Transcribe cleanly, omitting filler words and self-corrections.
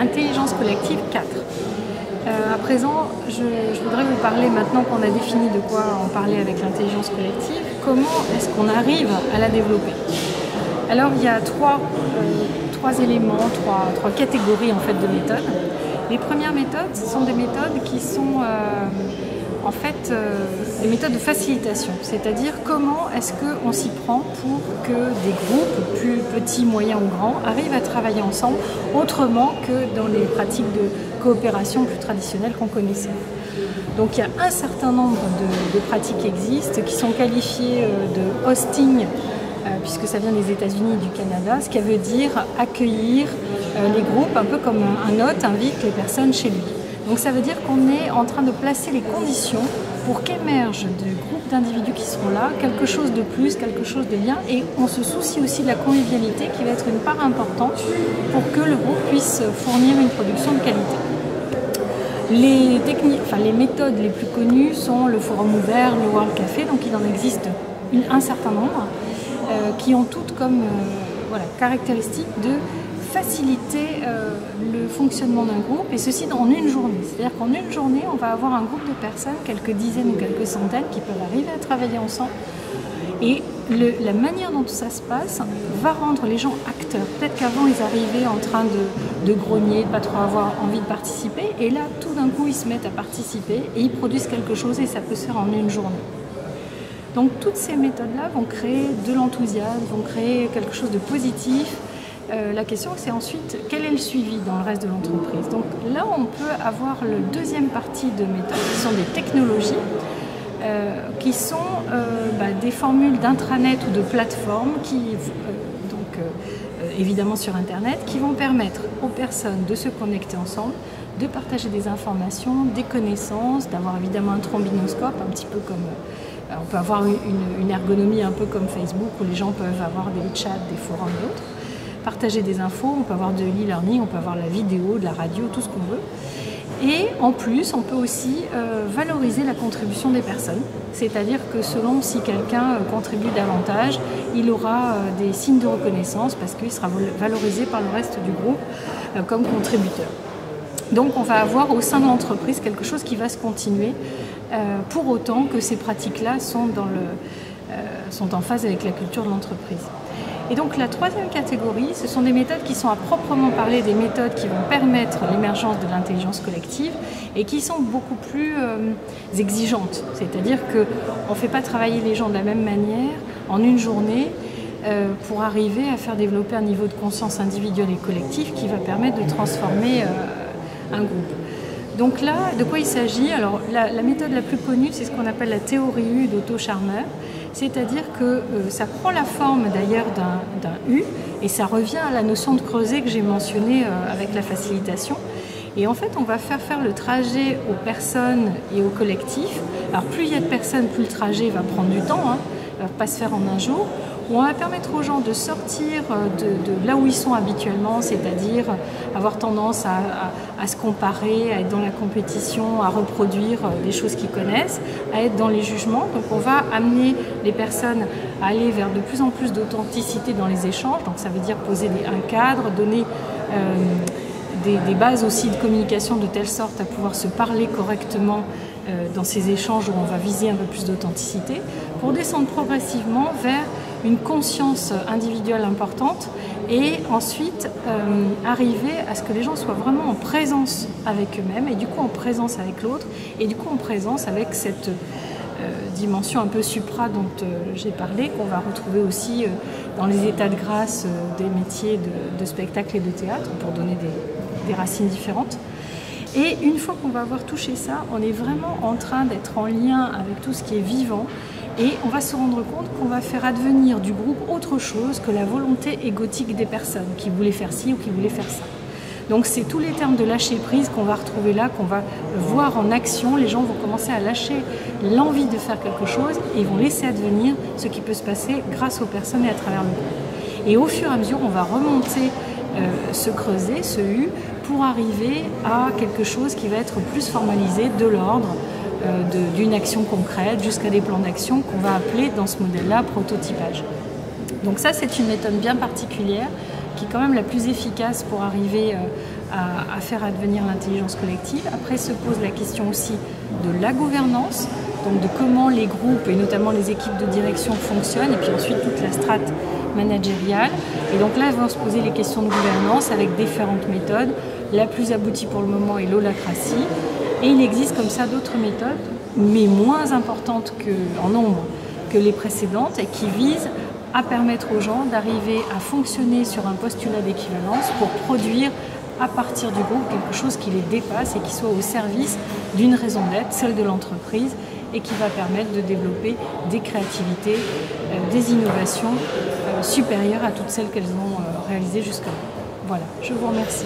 l'intelligence collective 4. À présent, je voudrais vous parler, maintenant qu'on a défini de quoi on parlait avec l'intelligence collective, comment est-ce qu'on arrive à la développer. Alors il y a trois éléments, trois catégories en fait de méthodes. Les premières méthodes, ce sont des méthodes qui sont en fait des méthodes de facilitation, c'est-à-dire comment est-ce qu'on s'y prend pour que des groupes, plus petits, moyens ou grands, arrivent à travailler ensemble autrement que dans les pratiques de coopération plus traditionnelles qu'on connaissait. Donc il y a un certain nombre de pratiques qui existent, qui sont qualifiées de hosting, puisque ça vient des États-Unis et du Canada, ce qui veut dire accueillir les groupes, un peu comme un hôte invite les personnes chez lui. Donc ça veut dire qu'on est en train de placer les conditions pour qu'émerge du groupe d'individus qui seront là quelque chose de plus, quelque chose de bien, et on se soucie aussi de la convivialité qui va être une part importante pour que le groupe puisse fournir une production de qualité. Les méthodes les plus connues sont le forum ouvert, le World Café, donc il en existe un certain nombre qui ont toutes comme caractéristique de faciliter le fonctionnement d'un groupe, et ceci en une journée. C'est-à-dire qu'en une journée, on va avoir un groupe de personnes, quelques dizaines ou quelques centaines, qui peuvent arriver à travailler ensemble. Et la manière dont ça se passe va rendre les gens acteurs. Peut-être qu'avant, ils arrivaient en train de grogner, de pas trop avoir envie de participer, et là, tout d'un coup, ils se mettent à participer et ils produisent quelque chose, et ça peut se faire en une journée. Donc toutes ces méthodes-là vont créer de l'enthousiasme, vont créer quelque chose de positif. La question, c'est ensuite quel est le suivi dans le reste de l'entreprise. Donc là, on peut avoir la deuxième partie de méthodes, qui sont des technologies, qui sont des formules d'intranet ou de plateformes, évidemment sur Internet, qui vont permettre aux personnes de se connecter ensemble, de partager des informations, des connaissances, d'avoir évidemment un trombinoscope, un petit peu comme... on peut avoir une ergonomie un peu comme Facebook, où les gens peuvent avoir des chats, des forums et autres. Partager des infos, on peut avoir de l'e-learning, on peut avoir la vidéo, de la radio, tout ce qu'on veut. Et en plus, on peut aussi valoriser la contribution des personnes. C'est-à-dire que selon si quelqu'un contribue davantage, il aura des signes de reconnaissance parce qu'il sera valorisé par le reste du groupe comme contributeur. Donc on va avoir au sein de l'entreprise quelque chose qui va se continuer pour autant que ces pratiques-là sont en phase avec la culture de l'entreprise. Et donc la troisième catégorie, ce sont des méthodes qui sont à proprement parler des méthodes qui vont permettre l'émergence de l'intelligence collective et qui sont beaucoup plus exigeantes. C'est-à-dire qu'on ne fait pas travailler les gens de la même manière en une journée pour arriver à faire développer un niveau de conscience individuelle et collective qui va permettre de transformer un groupe. Donc là, de quoi il s'agit? Alors la méthode la plus connue, c'est ce qu'on appelle la théorie U d'Otto Scharmer. C'est-à-dire que ça prend la forme d'ailleurs d'un U, et ça revient à la notion de creuset que j'ai mentionnée avec la facilitation. Et en fait, on va faire le trajet aux personnes et au collectif. Alors plus il y a de personnes, plus le trajet va prendre du temps, ne va pas se faire en un jour. On va permettre aux gens de sortir de là où ils sont habituellement, c'est-à-dire avoir tendance à se comparer, à être dans la compétition, à reproduire des choses qu'ils connaissent, à être dans les jugements. Donc on va amener les personnes à aller vers de plus en plus d'authenticité dans les échanges. Donc ça veut dire poser un cadre, donner des bases aussi de communication de telle sorte à pouvoir se parler correctement dans ces échanges où on va viser un peu plus d'authenticité, pour descendre progressivement vers une conscience individuelle importante et ensuite arriver à ce que les gens soient vraiment en présence avec eux-mêmes et du coup en présence avec l'autre et du coup en présence avec cette dimension un peu supra dont j'ai parlé, qu'on va retrouver aussi dans les états de grâce des métiers de spectacle et de théâtre, pour donner des racines différentes. Et une fois qu'on va avoir touché ça, on est vraiment en train d'être en lien avec tout ce qui est vivant et on va se rendre compte qu'on va faire advenir du groupe autre chose que la volonté égotique des personnes qui voulaient faire ci ou qui voulaient faire ça. Donc c'est tous les termes de lâcher prise qu'on va retrouver là, qu'on va voir en action. Les gens vont commencer à lâcher l'envie de faire quelque chose et ils vont laisser advenir ce qui peut se passer grâce aux personnes et à travers le groupe. Et au fur et à mesure, on va remonter ce creuset, ce U, pour arriver à quelque chose qui va être plus formalisé, de l'ordre d'une action concrète jusqu'à des plans d'action qu'on va appeler dans ce modèle-là prototypage. Donc ça, c'est une méthode bien particulière qui est quand même la plus efficace pour arriver à faire advenir l'intelligence collective. Après se pose la question aussi de la gouvernance, donc de comment les groupes et notamment les équipes de direction fonctionnent, et puis ensuite toute la strate managériale. Et donc là, vont se poser les questions de gouvernance avec différentes méthodes. La plus aboutie pour le moment est l'holacratie. Et il existe comme ça d'autres méthodes, mais moins importantes en nombre que les précédentes, et qui visent à permettre aux gens d'arriver à fonctionner sur un postulat d'équivalence pour produire à partir du groupe quelque chose qui les dépasse et qui soit au service d'une raison d'être, celle de l'entreprise, et qui va permettre de développer des créativités, des innovations supérieures à toutes celles qu'elles ont réalisées jusqu'à maintenant. Voilà, je vous remercie.